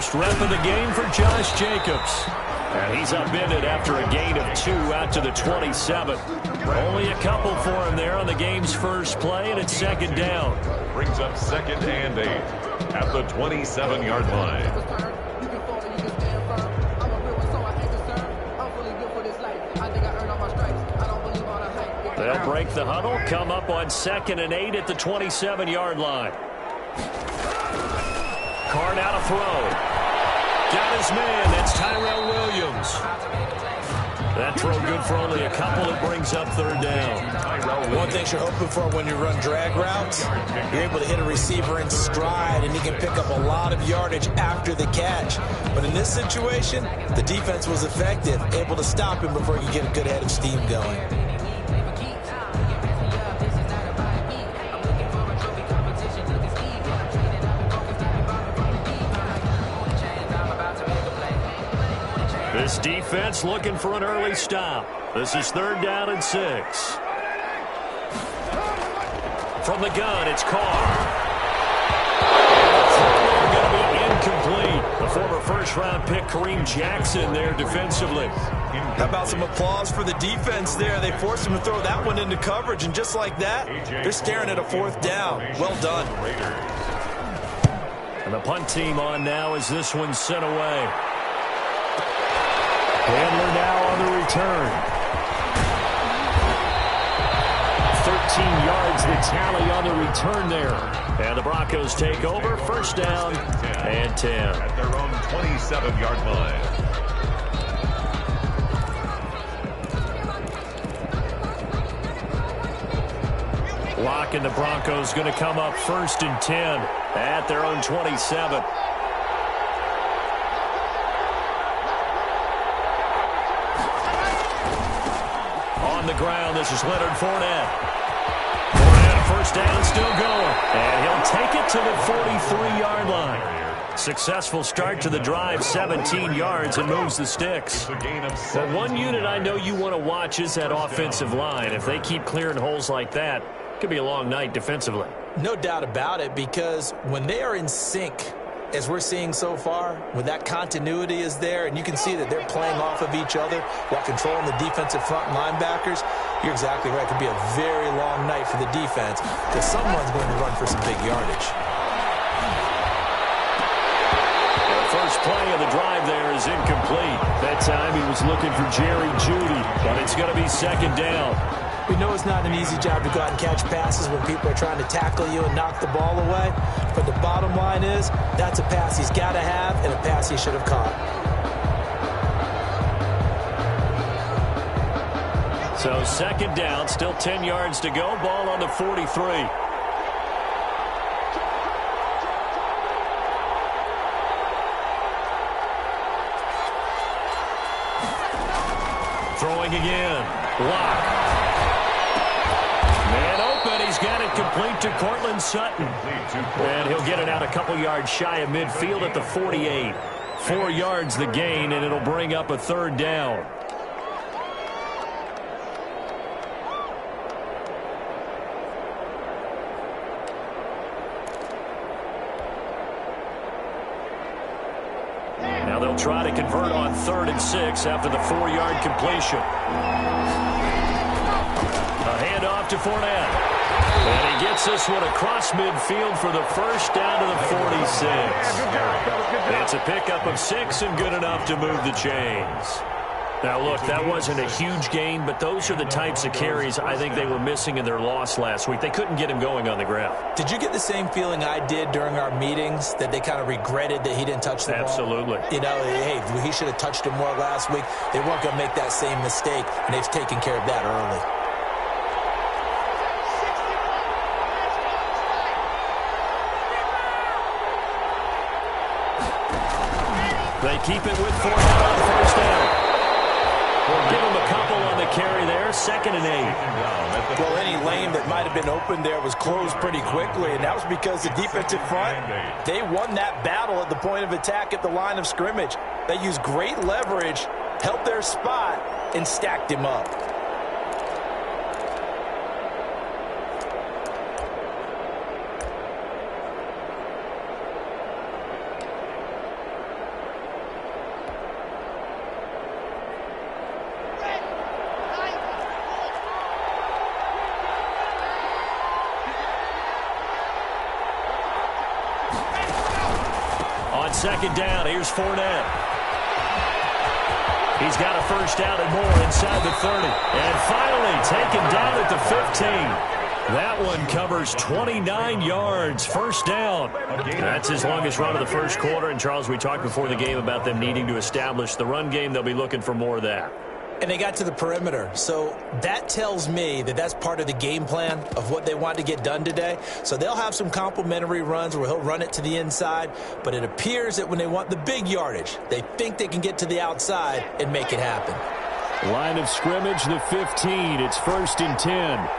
First rep of the game for Josh Jacobs. And he's upended after a gain of 2 out to the 27. Only a couple for him there on the game's first play, and it's second down. Brings up 2nd and 8 at the 27-yard line. They'll break the huddle, come up on 2nd and 8 at the 27-yard line. Carr out to throw. Got his man. That's Tyrell Williams. That throw good for only a couple. It brings up 3rd down. One thing you're hoping for when you run drag routes, you're able to hit a receiver in stride, and he can pick up a lot of yardage after the catch. But in this situation, the defense was effective, able to stop him before he could get a good head of steam going. This defense looking for an early stop. This is 3rd down and 6. From the gun, it's Carr. Going to be incomplete. The former first-round pick, Kareem Jackson, there defensively. How about some applause for the defense there? They forced him to throw that one into coverage, and just like that, they're staring at a 4th down. Well done. And the punt team on now as this one's sent away. Handler now on the return. 13 yards the tally on the return there. And the Broncos take over. 1st down and 10. At their own 27-yard line. Lock and the Broncos going to come up 1st and 10 at their own 27. On the ground, this is Leonard Fournette. Fournette, 1st down, still going. And he'll take it to the 43-yard line. Successful start to the drive, 17 yards, and moves the sticks. Well, one unit I know you want to watch is that offensive line. If they keep clearing holes like that, it could be a long night defensively. No doubt about it, because when they are in sync, as we're seeing so far, when that continuity is there, and you can see that they're playing off of each other while controlling the defensive front linebackers, you're exactly right. It could be a very long night for the defense because someone's going to run for some big yardage. The first play of the drive there is incomplete. That time he was looking for Jerry Jeudy, but it's going to be 2nd down. We know it's not an easy job to go out and catch passes when people are trying to tackle you and knock the ball away. But the bottom line is, that's a pass he's got to have and a pass he should have caught. So 2nd down, still 10 yards to go. Ball on the 43. Throwing again. Lock. Man open. He's got it complete to Cortland Sutton. And he'll get it out a couple yards shy of midfield at the 48. 4 yards the gain, and it'll bring up a 3rd down. Now they'll try to convert on 3rd and 6 after the 4-yard completion. A handoff to Fournette. And he gets this one across midfield for the 1st down to the 46. It's a pickup of 6 and good enough to move the chains. Now, look, that wasn't a huge gain, but those are the types of carries I think they were missing in their loss last week. They couldn't get him going on the ground. Did you get the same feeling I did during our meetings, that they kind of regretted that he didn't touch the ball? Absolutely. You know, hey, he should have touched it more last week. They weren't going to make that same mistake, and they've taken care of that early. They keep it with Fournette on 1st down. We'll give him a couple on the carry there. 2nd and 8. Well, any lane that might have been open there was closed pretty quickly, and that was because the defensive front, they won that battle at the point of attack at the line of scrimmage. They used great leverage, held their spot, and stacked him up. second down. Here's Fournette. He's got a first down and more inside the 30. And finally taken down at the 15. That one covers 29 yards, first down. That's his longest run of the first quarter. And, Charles, we talked before the game about them needing to establish the run game. They'll be looking for more of that. And they got to the perimeter. So that tells me that that's part of the game plan of what they want to get done today. So they'll have some complementary runs where he'll run it to the inside. But it appears that when they want the big yardage, they think they can get to the outside and make it happen. Line of scrimmage, the 15. It's 1st and 10.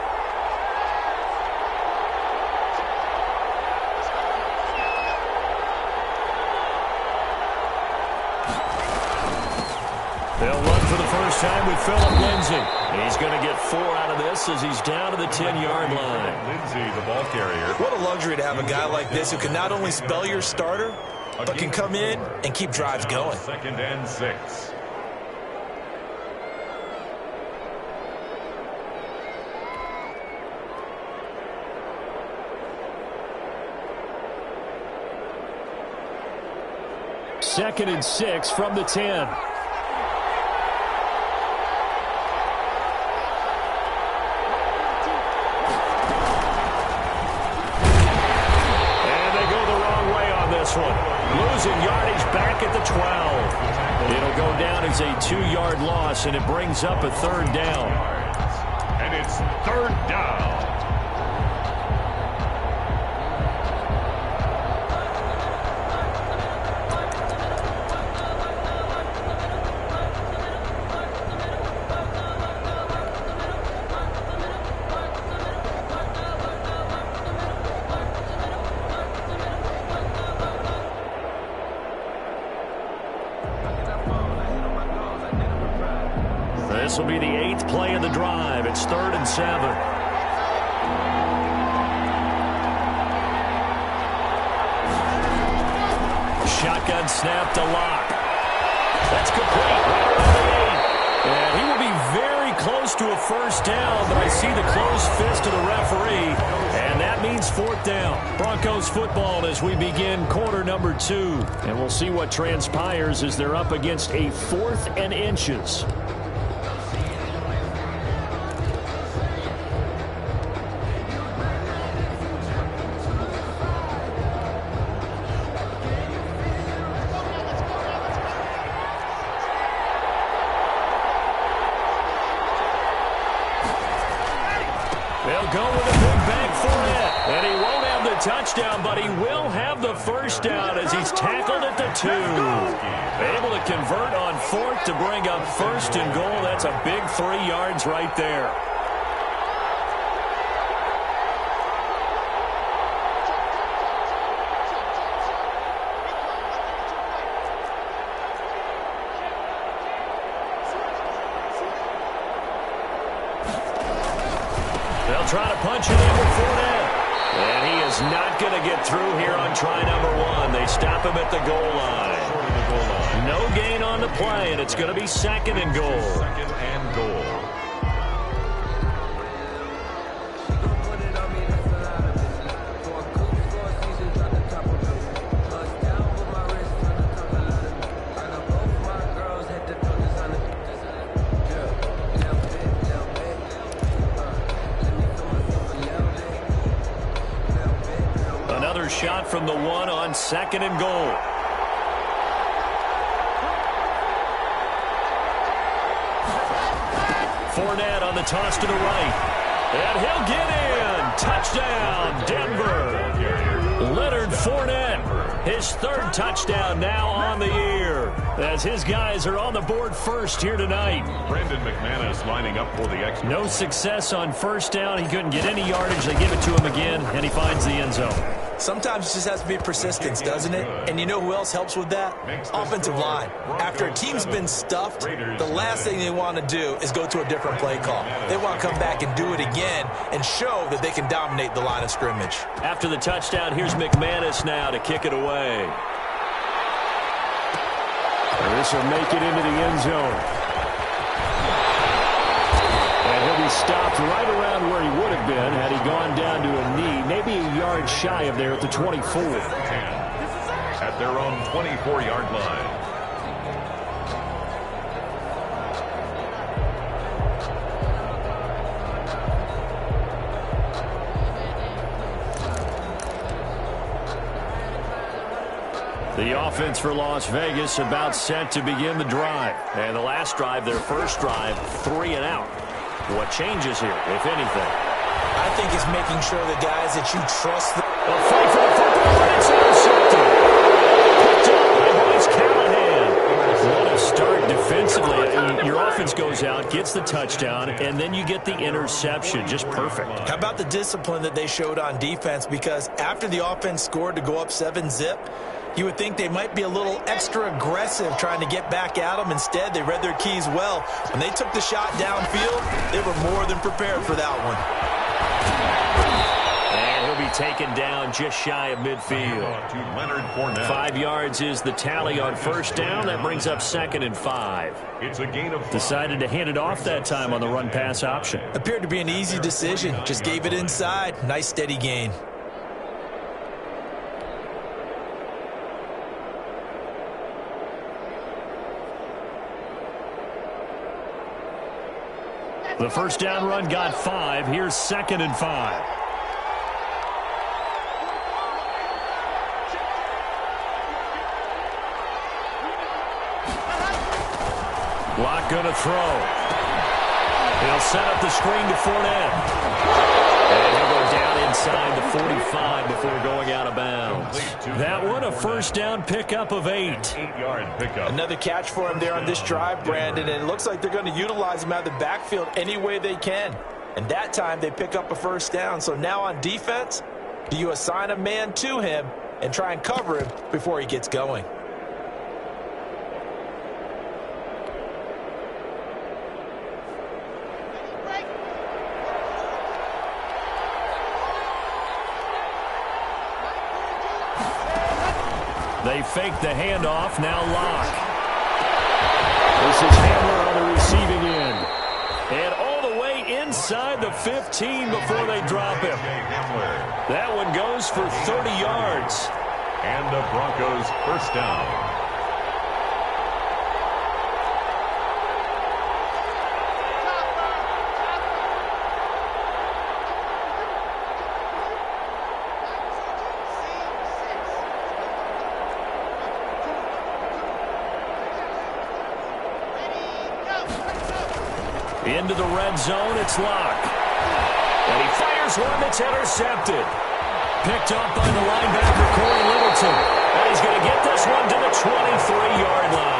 They'll run for the first time with Phillip Lindsay. He's going to get 4 out of this as he's down to the 10-yard line. Lindsay, the ball carrier. What a luxury to have a guy like this who can not only spell your starter, but can come in and keep drives going. 2nd and 6. Second and 6 from the 10. One. Losing yardage back at the 12. It'll go down as a 2-yard loss, and it brings up a 3rd down. And it's 3rd down. This will be the 8th play of the drive. It's 3rd and 7. Shotgun snap to Locke. That's complete. Right around the 8. And he will be very close to a first down, but I see the closed fist of the referee, and that means 4th down. Broncos football as we begin quarter number 2. And we'll see what transpires as they're up against a 4th and inches. They'll go with a big bang Fournette. And he won't have the touchdown, but he will have the first down as he's tackled at the 2. Able to convert on 4th to bring up 1st and goal. That's a big 3 yards right there. They'll try to punch it in with Fournette. And he is not going to get through here on try number 1. They stop him at the goal line. No gain on the play, and it's going to be 2nd and goal. 2nd and goal. Shot from the 1 on 2nd and goal. Fournette on the toss to the right. And he'll get in. Touchdown, Denver. Leonard Fournette, his 3rd touchdown now on the year, as his guys are on the board first here tonight. Brandon McManus lining up for the extra. No success on first down. He couldn't get any yardage. They give it to him again, and he finds the end zone. Sometimes it just has to be persistence, doesn't it? And you know who else helps with that? Offensive line. After a team's been stuffed, the last thing they want to do is go to a different play call. They want to come back and do it again and show that they can dominate the line of scrimmage. After the touchdown, here's McManus now to kick it away. This will make it into the end zone. And he'll be stopped right around where he would have been had he gone down to a knee, maybe a yard shy of there at the 24. At at their own 24-yard line. The offense for Las Vegas about set to begin the drive. And the last drive, their first drive, 3 and out. What changes here, if anything? I think it's making sure the guys that you trust. A fight for the football, and it's intercepted. Picked up by Bryce Callahan. What a start defensively. Your offense goes out, gets the touchdown, and then you get the interception. Just perfect. How about the discipline that they showed on defense? Because after the offense scored to go up 7-zip, you would think they might be a little extra aggressive trying to get back at them. Instead, they read their keys well. When they took the shot downfield, they were more than prepared for that one. And he'll be taken down just shy of midfield. To Leonard Fournette. 5 yards is the tally on first down. That brings up 2nd and 5. It's a gain of 5. Decided to hand it off that time on the run-pass option. Appeared to be an easy decision. Just gave it inside. Nice, steady gain. The first down run got 5. Here's 2nd and 5. Lock going to throw. He'll set up the screen to Fournette. And he'll go down inside the 45 before going out of bounds. That one a first down pickup of 8. 8-yard pickup. Another catch for him there on this drive, Brandon, and it looks like they're going to utilize him out of the backfield any way they can. And that time they pick up a first down. So now on defense, do you assign a man to him and try and cover him before he gets going? They fake the handoff, now Locke. This is Hamler on the receiving end. And all the way inside the 15 before they drop him. That one goes for 30 yards. And the Broncos first down. Into the red zone, it's Locke. And he fires one that's intercepted. Picked up by the linebacker, Corey Littleton. And he's going to get this one to the 23-yard line.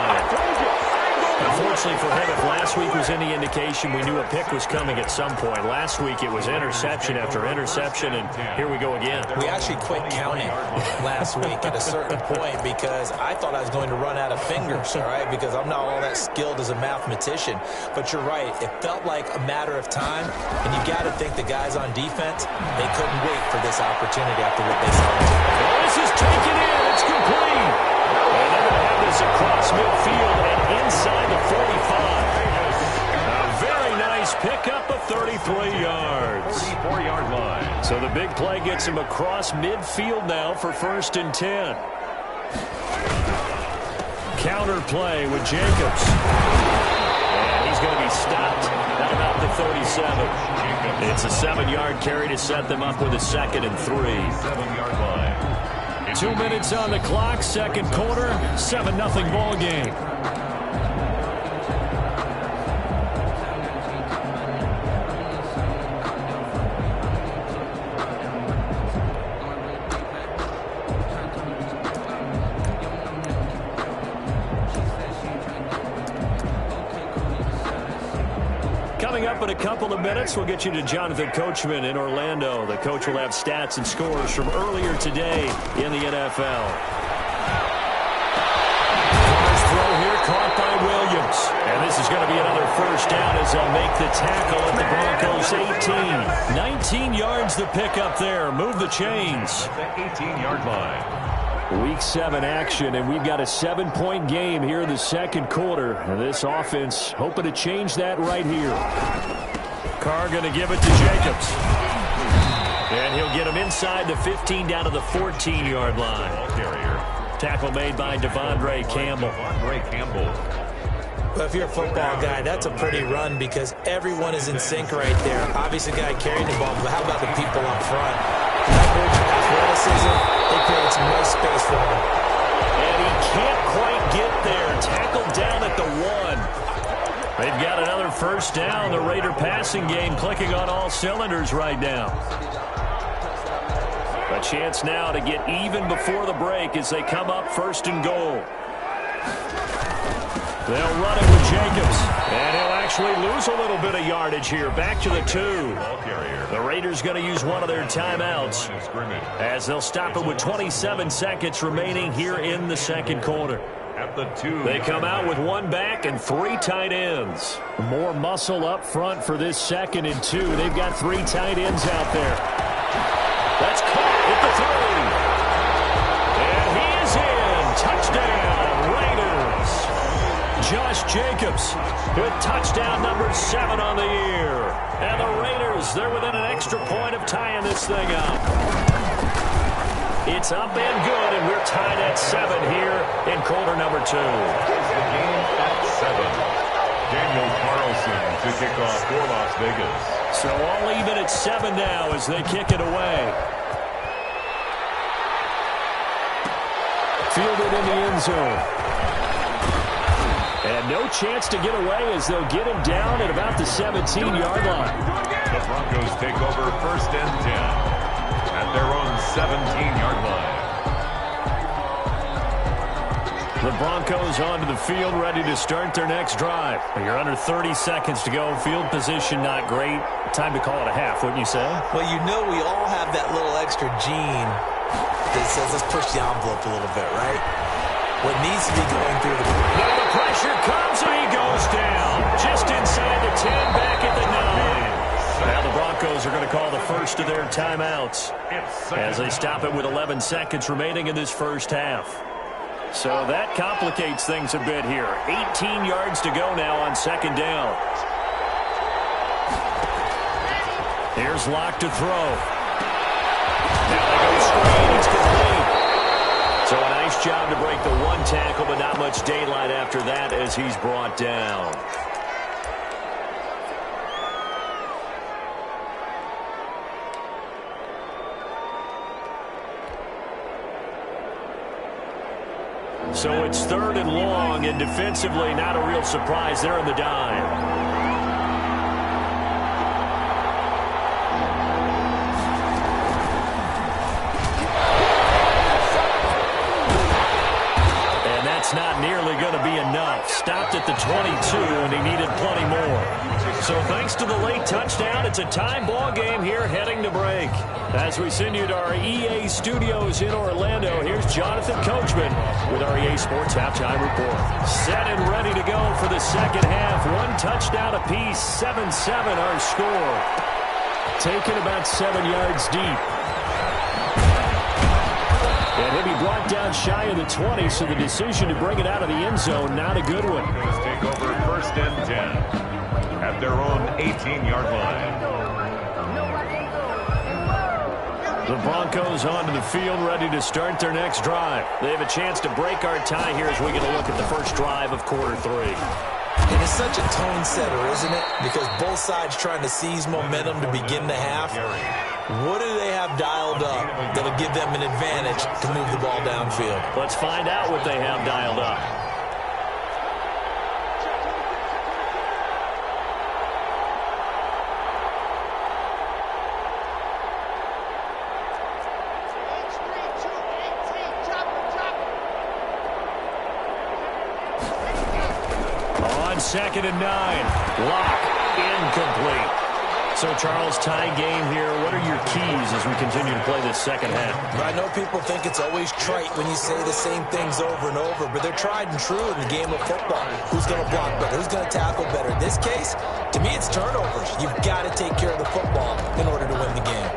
Unfortunately for him, if last week was any indication, we knew a pick was coming at some point. Last week it was interception after interception, and here we go again. We actually quit counting last week at a certain point because I thought I was going to run out of fingers, all right, because I'm not all that skilled as a mathematician. But you're right. It felt like a matter of time, and you got to think the guys on defense, they couldn't wait for this opportunity after what they saw. This is taken in. It's complete. And they're going to have this across midfield and inside the 45. A very nice pickup of 33 yards. 34-yard line. So the big play gets him across midfield now for 1st and 10. Counter play with Jacobs. And he's going to be stopped at about the 37. It's a 7-yard carry to set them up with a 2nd and 3. 7-yard line. 2 minutes on the clock, second quarter, 7-0 ball game. Coming up in a couple of minutes, we'll get you to Jonathan Coachman in Orlando. The coach will have stats and scores from earlier today in the NFL. First throw here caught by Williams. And this is going to be another first down as they'll make the tackle at the Broncos 18. 19 yards the pickup there. Move the chains. At the 18-yard line. Week 7 action, and we've got a 7-point game here in the second quarter. And this offense hoping to change that right here. Carr going to give it to Jacobs. And he'll get him inside the 15 down to the 14-yard line. Ball carrier. Tackle made by Devondre Campbell. Well, if you're a football guy, that's a pretty run because everyone is in sync right there. Obviously, the guy carrying the ball, but how about the people up front? Leverage, athleticism, they created some nice space for him. And he can't quite get there. Tackled down at the 1. They've got another first down. The Raider passing game clicking on all cylinders right now. A chance now to get even before the break as they come up 1st and goal. They'll run it with Jacobs. And he'll actually lose a little bit of yardage here. Back to the 2. The Raiders going to use one of their timeouts as they'll stop it with 27 seconds remaining here in the second quarter. At the 2. They come out with 1 back and 3 tight ends. More muscle up front for this 2nd and 2. They've got 3 tight ends out there. That's caught at the 3. And he is in. Touchdown, Raiders. Josh Jacobs with touchdown number 7 on the year. And the Raiders, they're within an extra point of tying this thing up. It's up and good, and we're tied at 7 here in quarter number 2. The game at 7. Daniel Carlson to kick off for Las Vegas. So all even at 7 now as they kick it away. Fielded in the end zone. And no chance to get away as they'll get him down at about the 17-yard line. The Broncos take over 1st and 10 at their own 17-yard line. The Broncos onto the field, ready to start their next drive. You're under 30 seconds to go. Field position not great. Time to call it a half, wouldn't you say? Well, you know we all have that little extra gene that says let's push the envelope a little bit, right? What needs to be going through the... Now the pressure comes and he goes down. Just inside the 10, back at the 9. Now the Broncos are going to call the first of their timeouts as they stop it with 11 seconds remaining in this first half. So that complicates things a bit here. 18 yards to go now on 2nd down. Here's Locke to throw. Now they go screen. It's complete. So a nice job to break the 1 tackle, but not much daylight after that as he's brought down. So it's 3rd and long, and defensively not a real surprise. They're in the dime. Not nearly going to be enough. Stopped at the 22, and he needed plenty more. So thanks to the late touchdown, it's a tie ball game here heading to break. As we send you to our EA studios in Orlando, here's Jonathan Coachman with our EA Sports Halftime Report. Set and ready to go for the second half. 1 touchdown apiece, 7-7 our score. Taken about 7 yards deep. And he'll be brought down shy of the 20, so the decision to bring it out of the end zone, not a good one. Take over 1st and 10 at their own 18-yard line. The Broncos onto the field, ready to start their next drive. They have a chance to break our tie here as we get a look at the first drive of quarter 3. And it's such a tone setter, isn't it? Because both sides trying to seize momentum to begin the half. What do they have dialed up that'll give them an advantage to move the ball downfield? Let's find out what they have dialed up. On 2nd and 9, Locke, incomplete. So, Charles, tie game here. What are your keys as we continue to play this second half? I know people think it's always trite when you say the same things over and over, but they're tried and true in the game of football. Who's going to block better? Who's going to tackle better? In this case, to me, it's turnovers. You've got to take care of the football in order to win the game.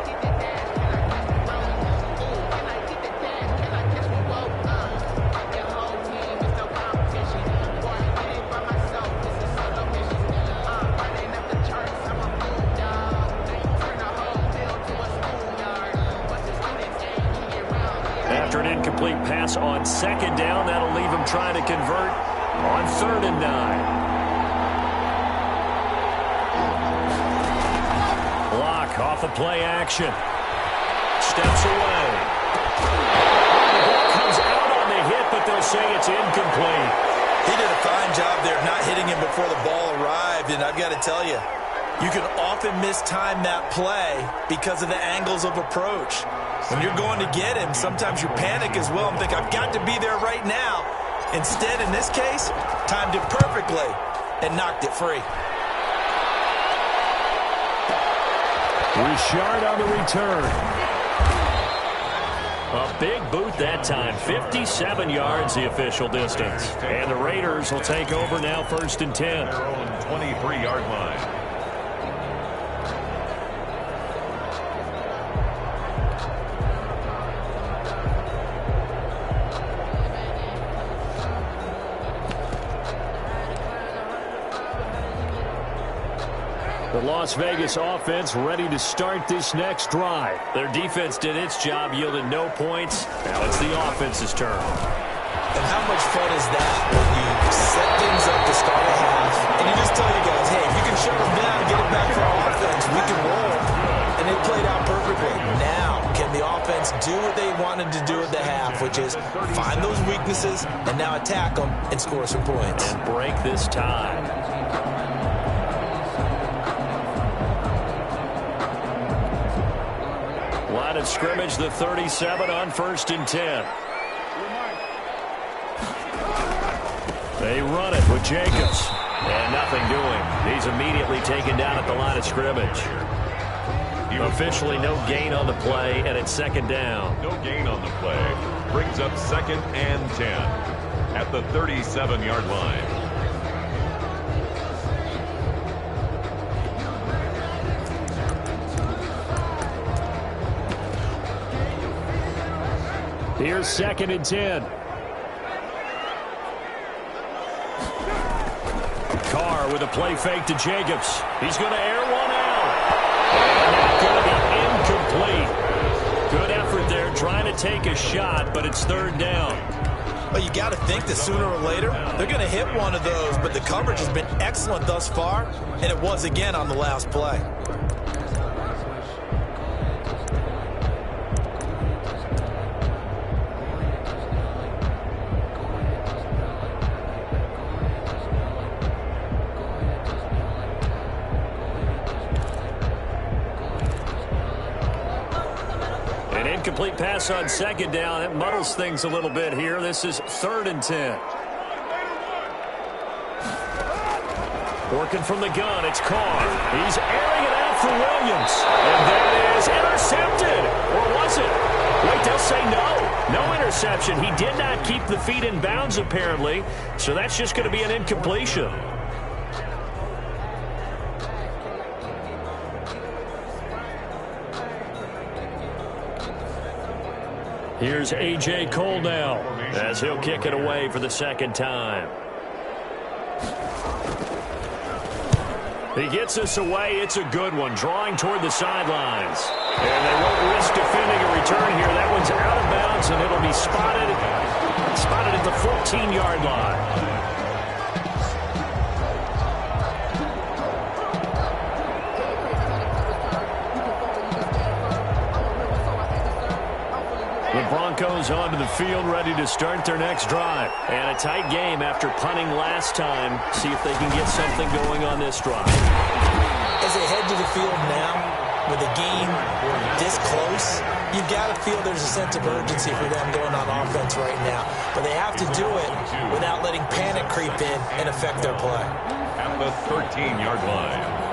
incomplete pass on second down. That'll leave him trying to convert on 3rd and 9. Block off of play action. Steps away. The ball comes out on the hit, but they'll say it's incomplete. He did a fine job there of not hitting him before the ball arrived, and I've got to tell you, you can often mistime that play because of the angles of approach. When you're going to get him, sometimes you panic as well and think, I've got to be there right now. Instead, in this case, timed it perfectly and knocked it free. Richard on the return. A big boot that time. 57 yards the official distance. And the Raiders will take over now 1st and 10. Their own 23-yard line. The Las Vegas offense ready to start this next drive. Their defense did its job, yielded no points. Now it's the offense's turn. And how much fun is that when you set things up to start a half, and you just tell your guys, hey, if you can shut them down, get it back for our offense, we can roll. And it played out perfectly. Now, can the offense do what they wanted to do at the half, which is find those weaknesses and now attack them and score some points. And break this tie. Line of scrimmage, the 37 on 1st and 10. They run it with Jacobs. And nothing doing. He's immediately taken down at the line of scrimmage. Officially no gain on the play, and it's 2nd down. No gain on the play. Brings up 2nd and 10 at the 37-yard line. Here's 2nd and 10. Carr with a play fake to Jacobs. He's going to air one out. And that's going to be incomplete. Good effort there trying to take a shot, but it's 3rd down. Well, you got to think that sooner or later they're going to hit one of those, but the coverage has been excellent thus far, and it was again on the last play. Incomplete pass on 2nd down. It muddles things a little bit here. This is 3rd and 10. Working from the gun, it's Carr. He's airing it out for Williams. And that is intercepted. Or was it? Wait, they'll say no. No interception. He did not keep the feet in bounds, apparently. So that's just going to be an incompletion. Here's A.J. Cole now as he'll kick it away for the 2nd time. He gets us away. It's a good one. Drawing toward the sidelines. And they won't risk defending a return here. That one's out of bounds, and it'll be spotted at the 14-yard line. The Broncos onto the field, ready to start their next drive. And a tight game after punting last time. See if they can get something going on this drive. As they head to the field now, with a game this close, you've got to feel there's a sense of urgency for them going on offense right now. But they have to do it without letting panic creep in and affect their play. At the 13-yard line.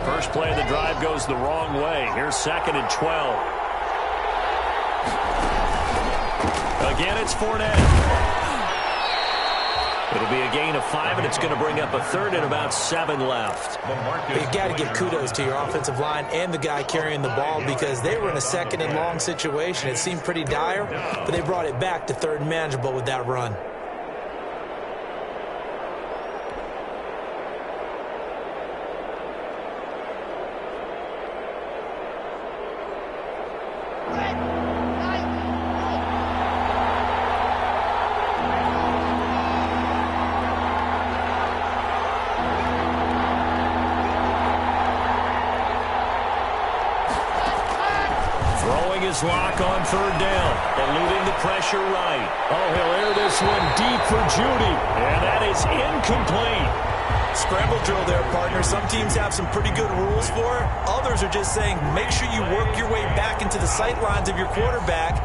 First play of the drive goes the wrong way. Here's 2nd and 12. Again, it's Fournette. It'll be a gain of 5, and it's going to bring up a third and about 7 left. You got to give kudos to your offensive line and the guy carrying the ball because they were in a second and long situation. It seemed pretty dire, but they brought it back to third and manageable with that run. Lock on third down, eluding the pressure right. Oh, he'll air this one deep for Judy, and that is incomplete. Scramble drill there, partner. Some teams have some pretty good rules for it. Others are just saying make sure you work your way back into the sight lines of your quarterback,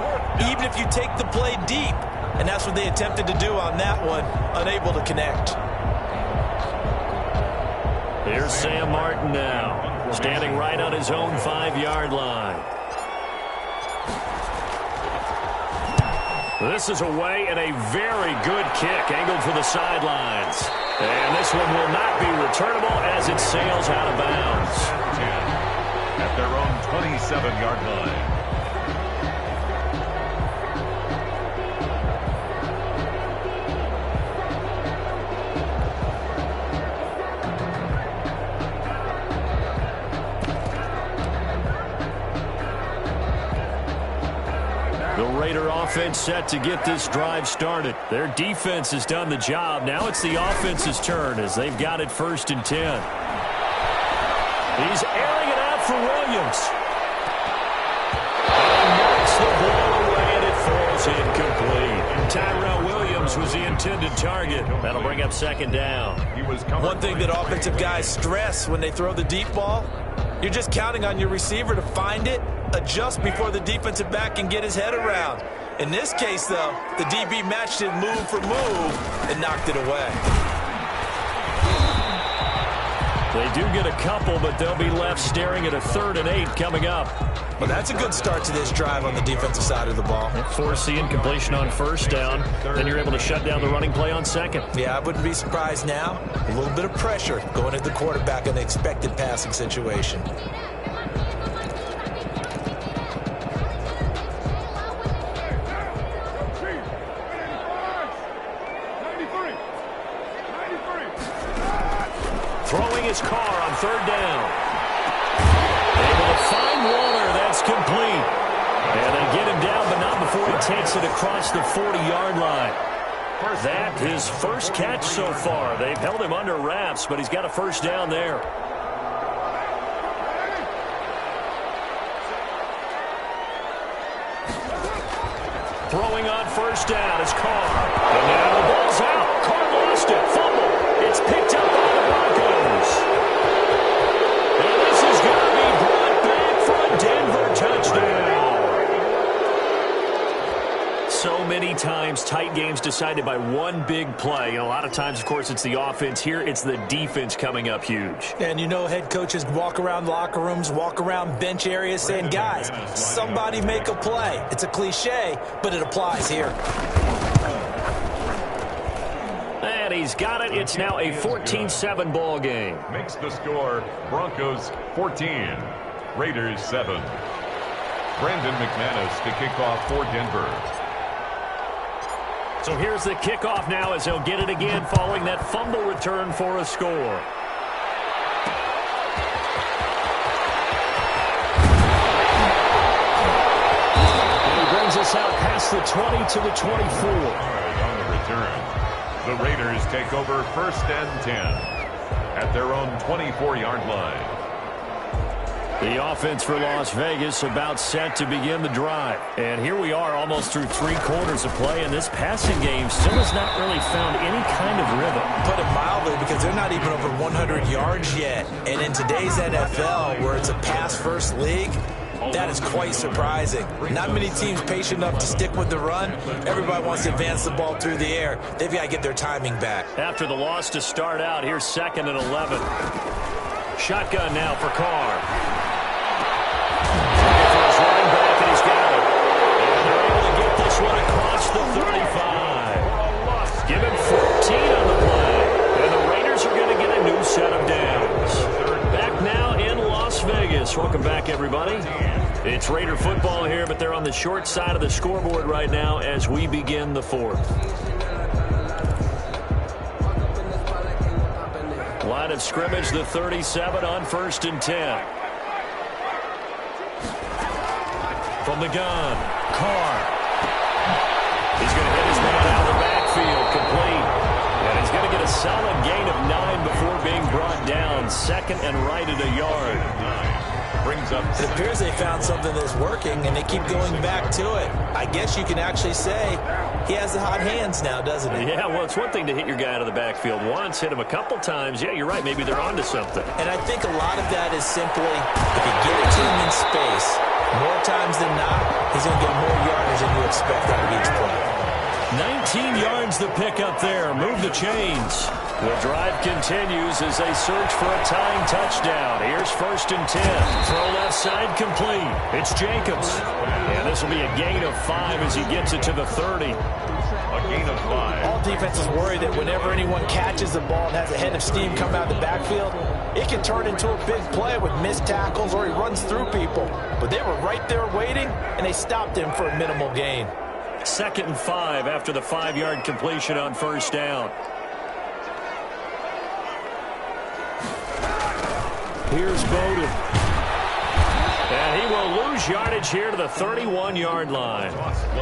even if you take the play deep. And that's what they attempted to do on that one, unable to connect. Here's Sam Martin now, standing right on his own 5-yard line. This is away and a very good kick angled for the sidelines. And this one will not be returnable as it sails out of bounds. 10 at their own 27-yard line. Raider offense set to get this drive started. Their defense has done the job. Now it's the offense's turn as they've got it 1st and 10. He's airing it out for Williams. And knocks the ball away, and it falls incomplete. Tyrell Williams was the intended target. That'll bring up 2nd down. One thing that offensive guys stress when they throw the deep ball, you're just counting on your receiver to find it, adjust before the defensive back can get his head around. In this case, though, the DB matched it move for move and knocked it away. They do get a couple, but they'll be left staring at a 3rd and 8 coming up. Well, that's a good start to this drive on the defensive side of the ball. Force the incompletion on 1st down. Then you're able to shut down the running play on 2nd. Yeah, I wouldn't be surprised now. A little bit of pressure going at the quarterback in the expected passing situation. Throwing his car on 3rd down. Able to find Waller. That's complete. And they get him down, but not before he takes it across the 40-yard line. That his first catch so far. They've held him under wraps, but he's got a 1st down there. Throwing on 1st down is Carr. And now the ball's out. Carr lost it. Fumble. It's picked up by the Broncos. And this is going to be brought back for a Denver touchdown. So many times tight games decided by one big play. And a lot of times, of course, it's the offense. Here, it's the defense coming up huge. And you know head coaches walk around locker rooms, walk around bench areas saying, guys, somebody make a play. It's a cliche, but it applies here. And he's got it. It's now a 14-7 ball game. Makes the score Broncos 14, Raiders 7. Brandon McManus to kick off for Denver. So here's the kickoff now as he'll get it again following that fumble return for a score. And he brings us out past the 20 to the 24. On the return, the Raiders take over 1st and 10 at their own 24-yard line. The offense for Las Vegas about set to begin the drive. And here we are almost through 3 quarters of play, and this passing game still has not really found any kind of rhythm. Put it mildly, because they're not even over 100 yards yet. And in today's NFL, where it's a pass-first league, that is quite surprising. Not many teams patient enough to stick with the run. Everybody wants to advance the ball through the air. They've got to get their timing back. After the loss to start out, here's 2nd and 11. Shotgun now for Carr. Running back, and he's got it. And they're able to get this one across the 35. Give him 14 on Yes, welcome back, everybody. It's Raider football here, but they're on the short side of the scoreboard right now as we begin the fourth. Line of scrimmage, the 37 on 1st and 10. From the gun, Carr. He's going to hit his man out of the backfield, complete. And he's going to get a solid gain of 9 before being brought down. 2nd and right at a yard. Brings up. It appears they found something that's working, and they keep going back to it. I guess you can actually say he has the hot hands now, doesn't he? Yeah, well, it's one thing to hit your guy out of the backfield once, hit him a couple times. Yeah, you're right. Maybe they're onto something. And I think a lot of that is simply if you get it to him in space, more times than not, he's going to get more yardage than you expect out of each play. 19 yards the pickup there. Move the chains. The drive continues as they search for a tying touchdown. Here's 1st and 10. Throw left side complete. It's Jacobs. And this will be a gain of 5 as he gets it to the 30. A gain of 5. All defenses worry that whenever anyone catches the ball and has a head of steam come out of the backfield, it can turn into a big play with missed tackles or he runs through people. But they were right there waiting, and they stopped him for a minimal gain. 2nd and 5 after the 5-yard completion on 1st down. Here's Bowden. And he will lose yardage here to the 31-yard line.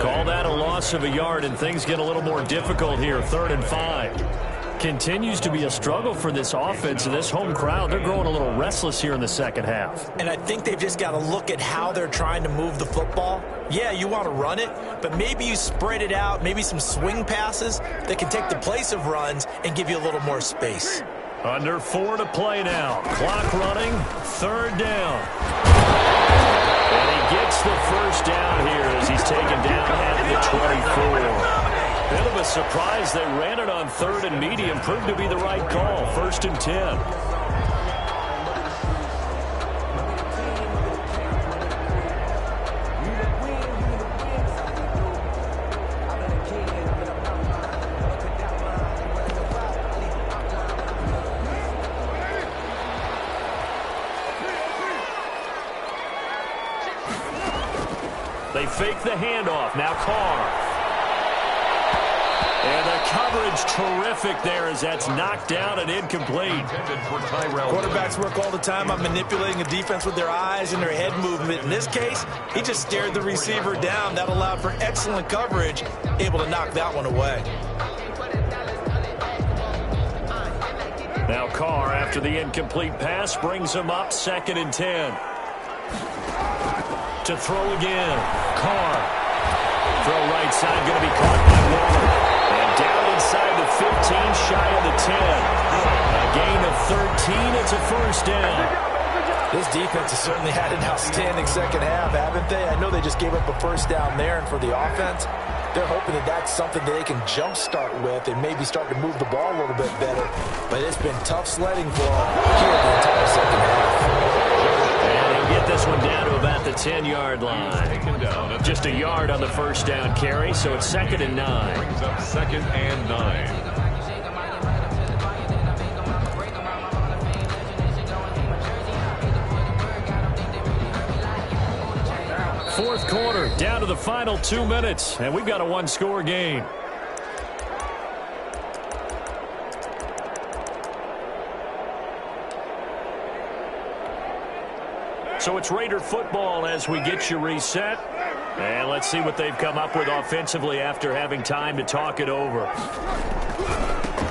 Call that a loss of a yard, and things get a little more difficult here. 3rd and 5. Continues to be a struggle for this offense and this home crowd. They're growing a little restless here in the second half. And I think they've just got to look at how they're trying to move the football. Yeah, you want to run it, but maybe you spread it out, maybe some swing passes that can take the place of runs and give you a little more space. Under 4 to play now. Clock running. 3rd down. And he gets the 1st down here as he's taken down at the 24. Bit of a surprise. They ran it on 3rd and medium. Proved to be the right call. 1st and 10. They fake the handoff. Now Carr. And the coverage terrific there as that's knocked down and incomplete. Quarterbacks work all the time on manipulating a defense with their eyes and their head movement. In this case, he just stared the receiver down. That allowed for excellent coverage, able to knock that one away. Now Carr, after the incomplete pass, brings him up 2nd and 10. To throw again. Carr. Throw right side, going to be caught by Waller. And down inside the 15, shy of the 10. A gain of 13, it's a 1st down. This defense has certainly had an outstanding second half, haven't they? I know they just gave up a 1st down there, and for the offense, they're hoping that that's something that they can jumpstart with and maybe start to move the ball a little bit better. But it's been tough sledding for them here the entire second half. Get this one down to about the 10-yard line. Just a yard on the 1st down carry, so it's 2nd and 9. Brings up 2nd and 9. Fourth quarter, down to the final 2 minutes, and we've got a 1-score game. So it's Raider football as we get you reset. And let's see what they've come up with offensively after having time to talk it over.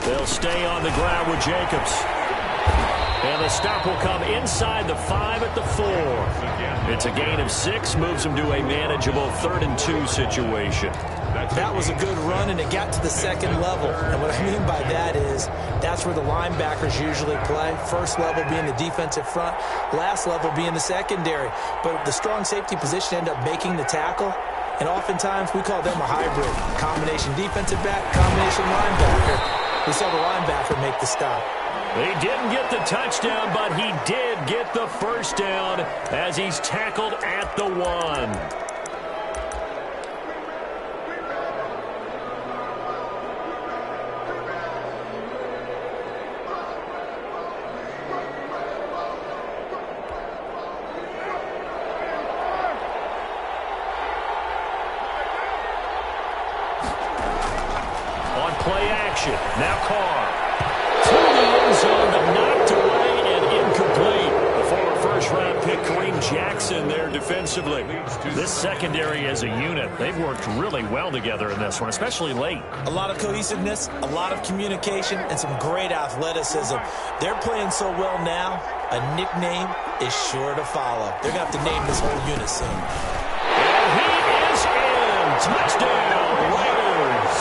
They'll stay on the ground with Jacobs. And the stop will come inside the 5 at the 4. It's a gain of 6, moves them to a manageable 3rd and 2 situation. That was a good run, and it got to the 2nd level. And what I mean by that is that's where the linebackers usually play. First level being the defensive front, last level being the secondary. But the strong safety position ended up making the tackle, and oftentimes we call them a hybrid. Combination defensive back, combination linebacker. We saw the linebacker make the stop. He didn't get the touchdown, but he did get the 1st down as he's tackled at the 1. possession. Now Carr. To the end zone, but knocked away and incomplete. The former first-round pick, Kareem Jackson, there defensively. This secondary as a unit, they've worked really well together in this one, especially late. A lot of cohesiveness, a lot of communication, and some great athleticism. They're playing so well now, a nickname is sure to follow. They're going to have to name this whole unit soon. And he is in. Touchdown, Raiders.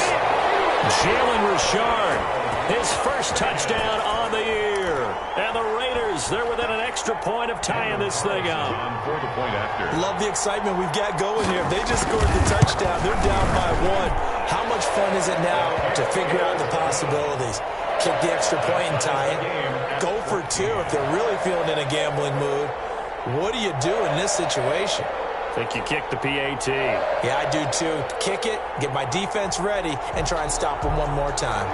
Jalen Richard, his first touchdown on the year. And the Raiders, they're within an extra point of tying this thing up. For the point after. Love the excitement we've got going here. They just scored the touchdown. They're down by 1. How much fun is it now to figure out the possibilities? Kick the extra point and tie it. Go for 2 if they're really feeling in a gambling mood. What do you do in this situation? Think you kick the PAT. Yeah, I do too. Kick it, get my defense ready, and try and stop them one more time.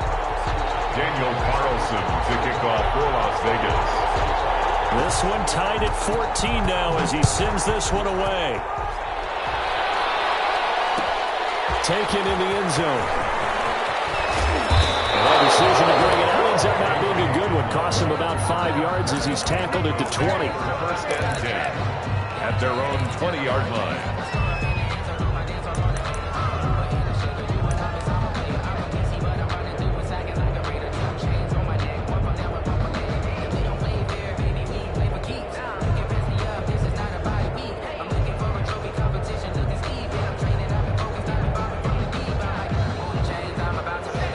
Daniel Carlson to kick off for Las Vegas. This one tied at 14 now as he sends this one away. Taken in the end zone. And that decision to bring it out ends up not being a good one. Costs him about 5 yards as he's tackled at the 20. First and 10 at their own 20-yard line.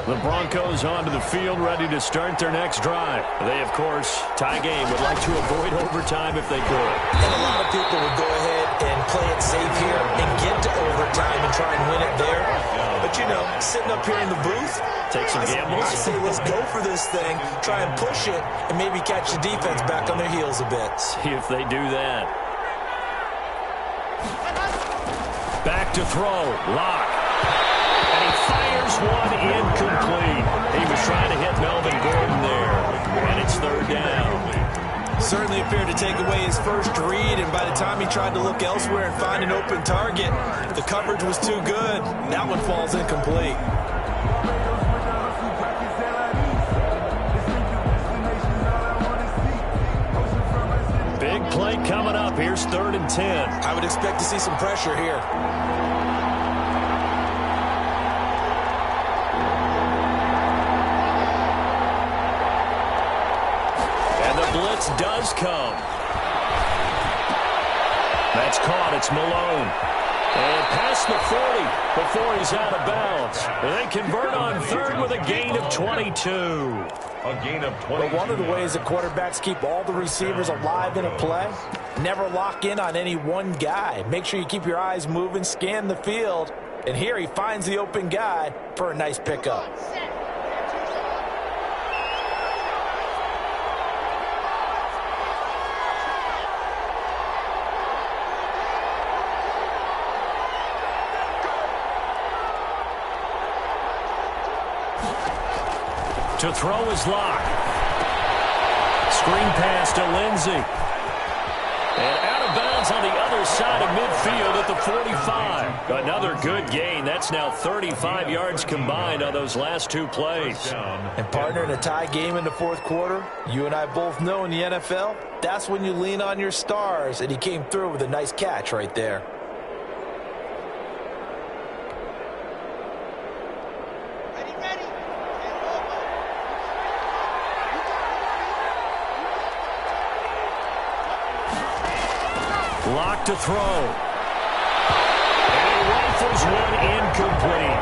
The Broncos onto the field, ready to start their next drive. They, of course, tie game, would like to avoid overtime if they could. And a lot of people would go ahead and play it safe here and get to overtime and try and win it there. But, you know, sitting up here in the booth, take some gambles. I say let's go for this thing, try and push it, and maybe catch the defense back on their heels a bit. See if they do that. Back to throw. Lock. And he fires one incomplete. He was trying to hit Melvin Gordon there. And it's third down. Certainly appeared to take away his first read, and by the time he tried to look elsewhere and find an open target, the coverage was too good. That one falls incomplete. Big play coming up. Here's 3rd and 10. I would expect to see some pressure here. Blitz does come. That's caught. It's Malone. And past the 40 before he's out of bounds. They convert on 3rd with a gain of 22. A gain of 22. But one of the ways that quarterbacks keep all the receivers alive in a play, never lock in on any one guy. Make sure you keep your eyes moving, scan the field. And here he finds the open guy for a nice pickup. To throw is Lock. Screen pass to Lindsey. And out of bounds on the other side of midfield at the 45. Another good gain. That's now 35 yards combined on those last 2 plays. And partner, in a tie game in the 4th quarter, you and I both know in the NFL, that's when you lean on your stars, and he came through with a nice catch right there. Lock to throw. And he rifles one incomplete.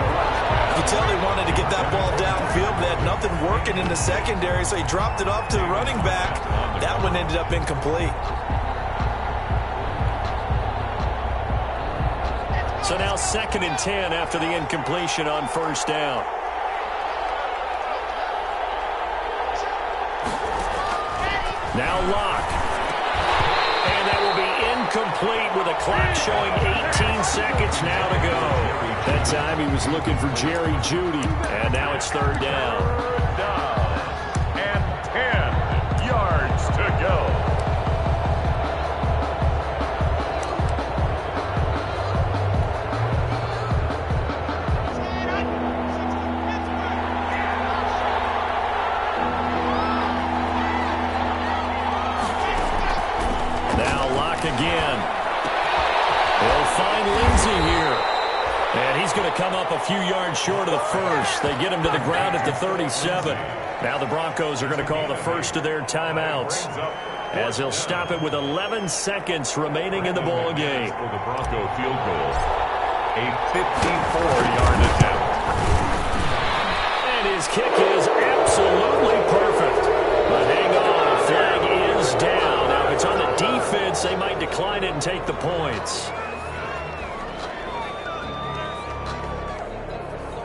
You can tell they wanted to get that ball downfield. They had nothing working in the secondary, so he dropped it off to the running back. That one ended up incomplete. So now 2nd and 10 after the incompletion on 1st down. Now Lock. And that will be incomplete with a clock showing 18 seconds now to go. That time he was looking for Jerry Jeudy. And now it's 3rd down. And 10 yards to go. Now Locke again. He'll find Lindsey here. And he's going to come up a few yards short of the first. They get him to the ground at the 37. Now the Broncos are going to call the first of their timeouts, as they'll stop it with 11 seconds remaining in the ball game. For the Bronco field goal, a 54-yard attempt. And his kick is absolutely perfect. But hang on, the flag is down. Now if it's on the defense, they might decline it and take the points.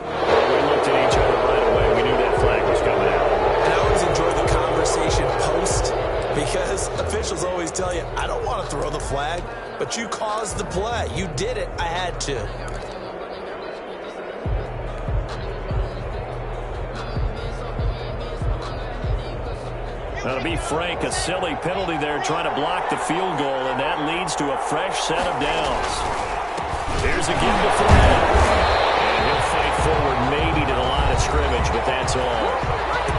We looked at each other right away. We knew that flag was coming out. And I always enjoy the conversation post, because officials always tell you, I don't want to throw the flag, but you caused the play. You did it. I had to. Now, to be frank, a silly penalty there trying to block the field goal, and that leads to a fresh set of downs. Here's a give to Fournette. And he'll fight forward maybe to the line of scrimmage, but that's all.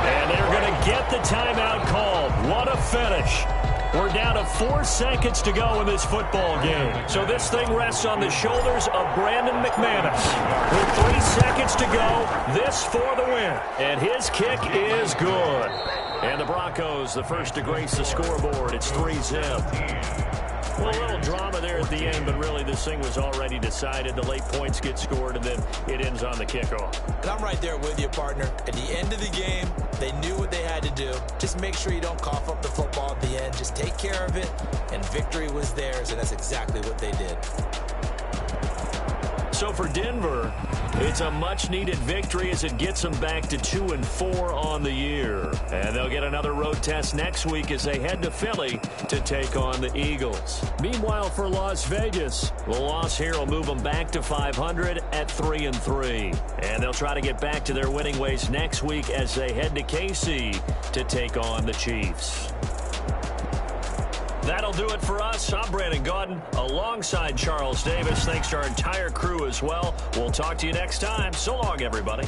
And they're going to get the timeout called. What a finish. We're down to 4 seconds to go in this football game. So this thing rests on the shoulders of Brandon McManus. With 3 seconds to go, this for the win. And his kick is good. And the Broncos, the first to grace the scoreboard. It's 3-zip. Well, a little drama there at the end, but really this thing was already decided. The late points get scored, and then it ends on the kickoff. And I'm right there with you, partner. At the end of the game, they knew what they had to do. Just make sure you don't cough up the football at the end. Just take care of it, and victory was theirs, and that's exactly what they did. So for Denver, it's a much-needed victory as it gets them back to 2-4 on the year. And they'll get another road test next week as they head to Philly to take on the Eagles. Meanwhile, for Las Vegas, the loss here will move them back to 500 at 3-3. And they'll try to get back to their winning ways next week as they head to KC to take on the Chiefs. That'll do it for us. I'm Brandon Gaudin alongside Charles Davis. Thanks to our entire crew as well. We'll talk to you next time. So long, everybody.